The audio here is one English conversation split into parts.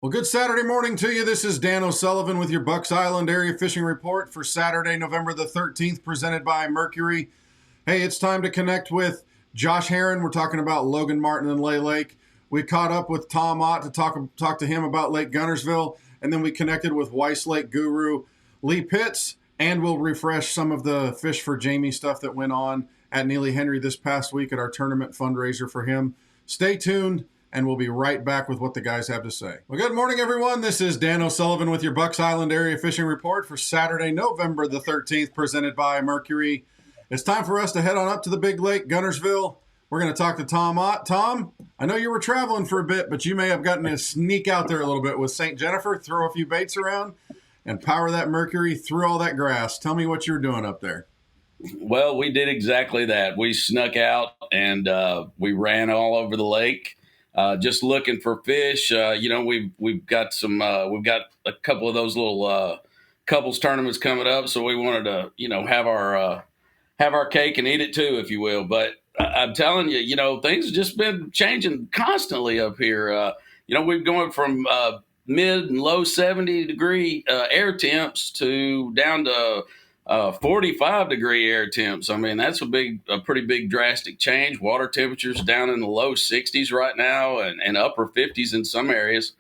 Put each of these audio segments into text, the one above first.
Well, good Saturday morning to you. This is Dan O'Sullivan with your Bucks Island Area Fishing Report for Saturday, November the 13th, presented by Mercury. Hey, it's time to connect with Josh Herron. We're talking about Logan Martin and Lay Lake. We caught up with Tom Ott to talk to him about Lake Guntersville, and then we connected with Weiss Lake guru Lee Pitts, and we'll refresh some of the Fish for Jamie stuff that went on at Neely Henry this past week at our tournament fundraiser for him. Stay tuned, and we'll be right back with what the guys have to say. Well, good morning, everyone. This is Dan O'Sullivan with your Bucks Island Area Fishing Report for Saturday, November the 13th, presented by Mercury. It's time for us to head on up to the big lake, Guntersville. We're going to talk to Tom Ott. Tom, I know you were traveling for a bit, but you may have gotten to sneak out there a little bit with St. Jennifer, throw a few baits around, and power that Mercury through all that grass. Tell me what you were doing up there. Well, we did exactly that. We snuck out and we ran all over the lake. Just looking for fish. We've got a couple of those little couples tournaments coming up, so we wanted to have our cake and eat it too, if you will. But I'm telling you, things have just been changing constantly up here. We're going from mid and low 70-degree air temps to down to 45-degree air temps. I mean, that's a pretty big drastic change. Water temperatures down in the low 60s right now and upper 50s in some areas.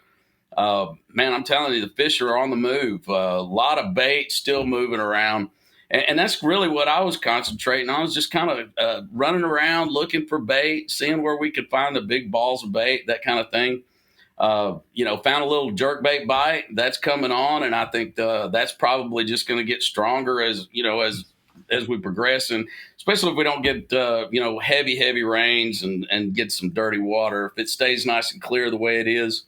Man, I'm telling you, the fish are on the move. A lot of bait still moving around. And that's really what I was concentrating on. I was just kind of running around looking for bait, seeing where we could find the big balls of bait, that kind of thing. Found a little jerkbait bite that's coming on, and I think that's probably just going to get stronger as we progress, and especially if we don't get heavy rains and get some dirty water. If it stays nice and clear the way it is,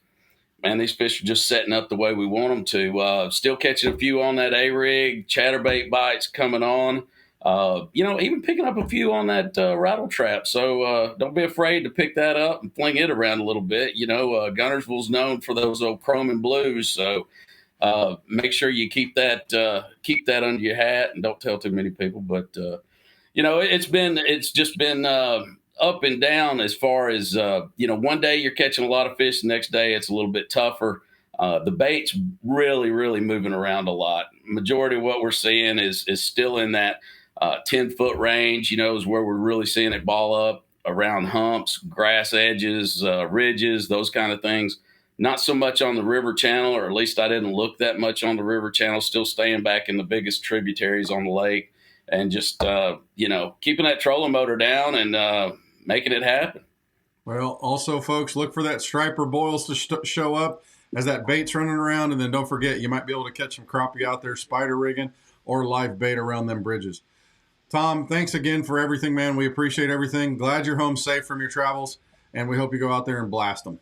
man, these fish are just setting up the way we want them to. Still catching a few on that A-rig, chatterbait bites coming on. Even picking up a few on that rattle trap. So don't be afraid to pick that up and fling it around a little bit. Guntersville's known for those old chrome and blues. So make sure you keep that under your hat and don't tell too many people. But it's just been up and down as far as one day you're catching a lot of fish, the next day it's a little bit tougher. The bait's really, really moving around a lot. Majority of what we're seeing is still in that 10-foot range, is where we're really seeing it ball up around humps, grass edges, ridges, those kind of things. Not so much on the river channel, or at least I didn't look that much on the river channel, still staying back in the biggest tributaries on the lake and just, keeping that trolling motor down and making it happen. Well, also, folks, look for that striper boils to show up as that bait's running around. And then don't forget, you might be able to catch some crappie out there spider rigging or live bait around them bridges. Tom, thanks again for everything, man. We appreciate everything. Glad you're home safe from your travels, and we hope you go out there and blast them.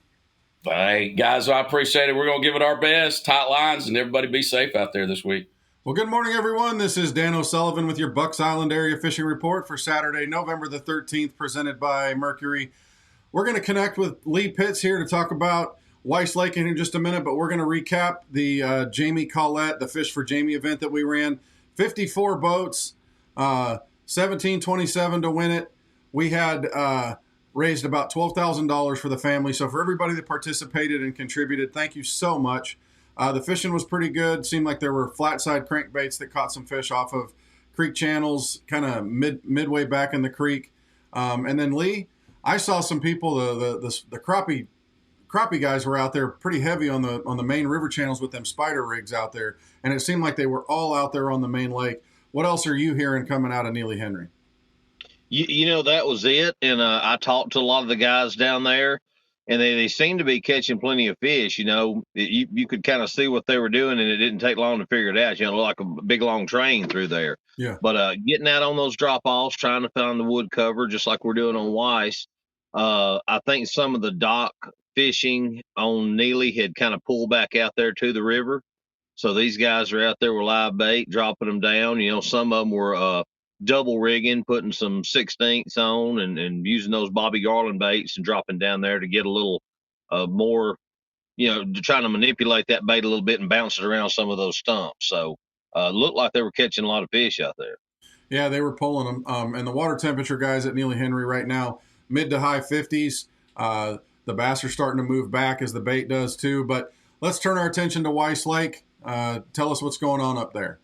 Hey, guys, I appreciate it. We're going to give it our best, tight lines, and everybody be safe out there this week. Well, good morning, everyone. This is Dan O'Sullivan with your Bucks Island Area Fishing Report for Saturday, November the 13th, presented by Mercury. We're going to connect with Lee Pitts here to talk about Weiss Lake in just a minute, but we're going to recap the Jamie Collette, the Fish for Jamie event that we ran. 54 boats, 1727 to win it. We had raised about $12,000 for the family. So for everybody that participated and contributed, thank you so much. The fishing was pretty good. Seemed like there were flat side crankbaits that caught some fish off of creek channels, kind of midway back in the creek. And then Lee, I saw some people, the crappie guys were out there pretty heavy on the main river channels with them spider rigs out there, and it seemed like they were all out there on the main lake. What else are you hearing coming out of Neely Henry? That was it, and I talked to a lot of the guys down there, and they seemed to be catching plenty of fish. You could kind of see what they were doing, and it didn't take long to figure it out. Like a big long train through there. Yeah. But getting out on those drop offs, trying to find the wood cover, just like we're doing on Weiss. I think some of the dock fishing on Neely had kind of pulled back out there to the river. So these guys are out there with live bait, dropping them down. Some of them were double rigging, putting some 16ths on and using those Bobby Garland baits and dropping down there to get a little more, trying to manipulate that bait a little bit and bounce it around some of those stumps. So looked like they were catching a lot of fish out there. Yeah, they were pulling them. And the water temperature, guys, at Neely Henry right now, mid to high 50s. The bass are starting to move back as the bait does too. But let's turn our attention to Weiss Lake. Tell us what's going on up there.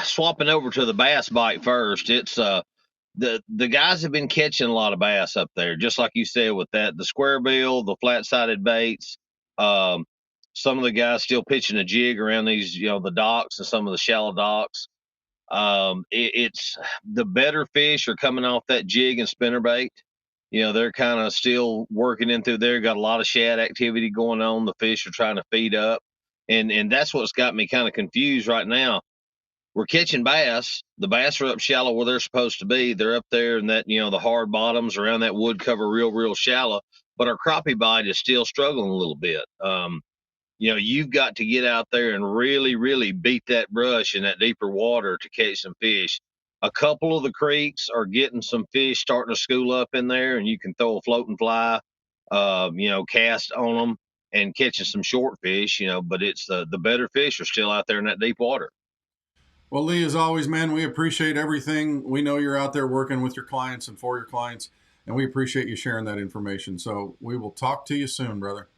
Swapping over to the bass bite first, it's the guys have been catching a lot of bass up there, just like you said with that, the square bill, the flat sided baits. Some of the guys still pitching a jig around these, the docks and some of the shallow docks. It's the better fish are coming off that jig and spinner bait. They're kind of still working in through there. Got a lot of shad activity going on. The fish are trying to feed up, and that's what's got me kind of confused right now. We're catching bass. The bass are up shallow where they're supposed to be. They're up there in that, the hard bottoms around that wood cover, real shallow. But our crappie bite is still struggling a little bit. You've got to get out there and really beat that brush in that deeper water to catch some fish. A couple of the creeks are getting some fish starting to school up in there, and you can throw a floating fly, cast on them and catching some short fish, but it's the better fish are still out there in that deep water. Well, Lee, as always, man, we appreciate everything. We know you're out there working with your clients and for your clients, and we appreciate you sharing that information. So we will talk to you soon, brother.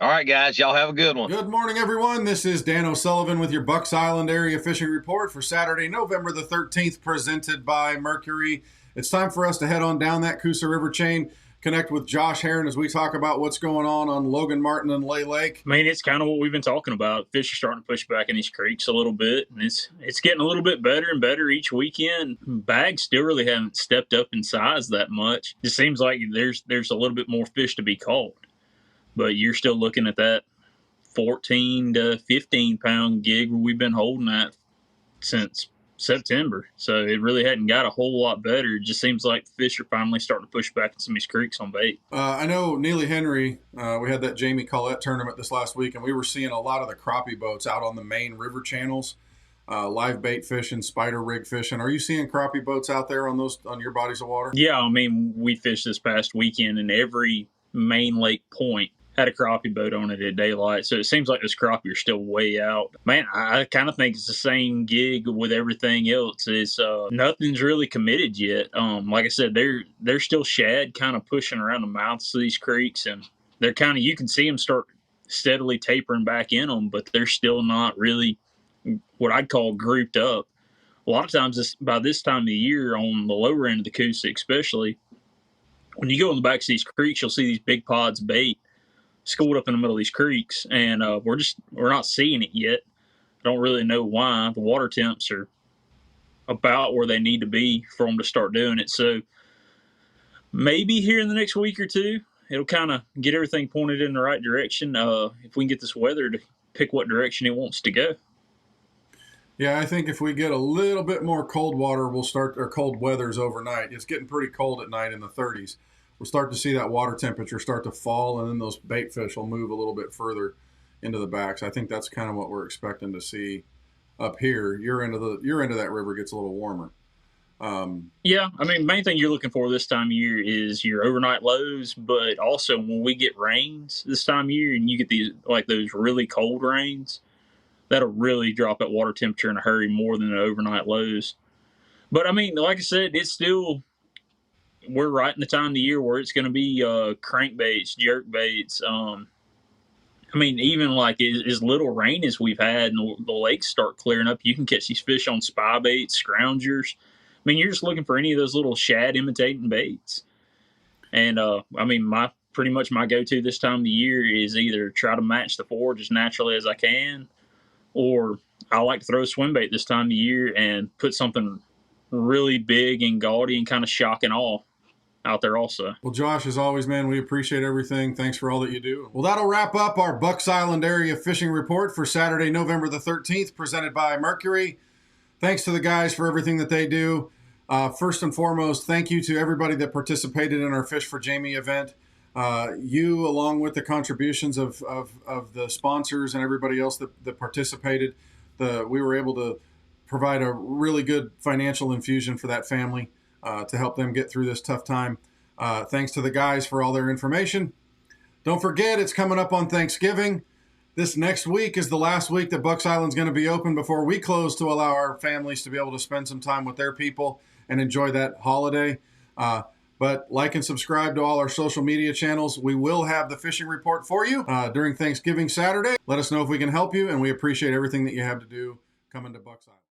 All right, guys. Y'all have a good one. Good morning, everyone. This is Dan O'Sullivan with your Bucks Island Area Fishing Report for Saturday, November the 13th, presented by Mercury. It's time for us to head on down that Coosa River chain, connect with Josh Herron as we talk about what's going on Logan Martin and Lay Lake. I mean, it's kind of what we've been talking about. Fish are starting to push back in these creeks a little bit, and it's getting a little bit better and better each weekend. Bags still really haven't stepped up in size that much. It seems like there's a little bit more fish to be caught, but you're still looking at that 14 to 15 pound gig where we've been holding that since September. So it really hadn't got a whole lot better. It just seems like fish are finally starting to push back in some of these creeks on bait. I know Neely Henry, we had that Jamie Collette tournament this last week, and we were seeing a lot of the crappie boats out on the main river channels, live bait fishing, spider rig fishing. Are you seeing crappie boats out there on your bodies of water? Yeah, I mean, we fished this past weekend, and every main lake point had a crappie boat on it at daylight. So it seems like this crappie are still way out. Man, I kind of think it's the same gig with everything else. It's nothing's really committed yet. Like I said, they're still shad kind of pushing around the mouths of these creeks, and they're kind of, you can see them start steadily tapering back in them, but they're still not really what I'd call grouped up. A lot of times by this time of the year on the lower end of the Coosa especially, when you go in the back of these creeks, you'll see these big pods of bait schooled up in the middle of these creeks, and we're not seeing it yet. I don't really know why. The water temps are about where they need to be for them to start doing it. So maybe here in the next week or two, it'll kind of get everything pointed in the right direction. If we can get this weather to pick what direction it wants to go. Yeah, I think if we get a little bit more cold water, cold weathers overnight. It's getting pretty cold at night in the 30s. We'll start to see that water temperature start to fall, and then those bait fish will move a little bit further into the backs. I think that's kind of what we're expecting to see up here. Your end of that river gets a little warmer. Yeah, I mean, main thing you're looking for this time of year is your overnight lows, but also when we get rains this time of year and you get those really cold rains, that'll really drop that water temperature in a hurry more than the overnight lows. But I mean, like I said, we're right in the time of the year where it's going to be crankbaits, jerk baits. I mean, even like as little rain as we've had and the lakes start clearing up, you can catch these fish on spy baits, scroungers. I mean, you're just looking for any of those little shad imitating baits. And I mean, pretty much my go-to this time of the year is either try to match the forage as naturally as I can, or I like to throw a swim bait this time of year and put something really big and gaudy and kind of shock and awe out there also. Well, Josh, as always, man, we appreciate everything. Thanks for all that you do. Well, that'll wrap up our Bucks Island Area Fishing Report for Saturday, November the 13th, presented by Mercury. Thanks to the guys for everything that they do. First and foremost, thank you to everybody that participated in our Fish for Jamie event. You, along with the contributions of the sponsors and everybody else that participated, we were able to provide a really good financial infusion for that family to help them get through this tough time. Thanks to the guys for all their information. Don't forget, it's coming up on Thanksgiving. This next week is the last week that Bucks Island's going to be open before we close to allow our families to be able to spend some time with their people and enjoy that holiday. But But like and subscribe to all our social media channels. We will have the fishing report for you during Thanksgiving Saturday. Let us know if we can help you, and we appreciate everything that you have to do coming to Bucks Island.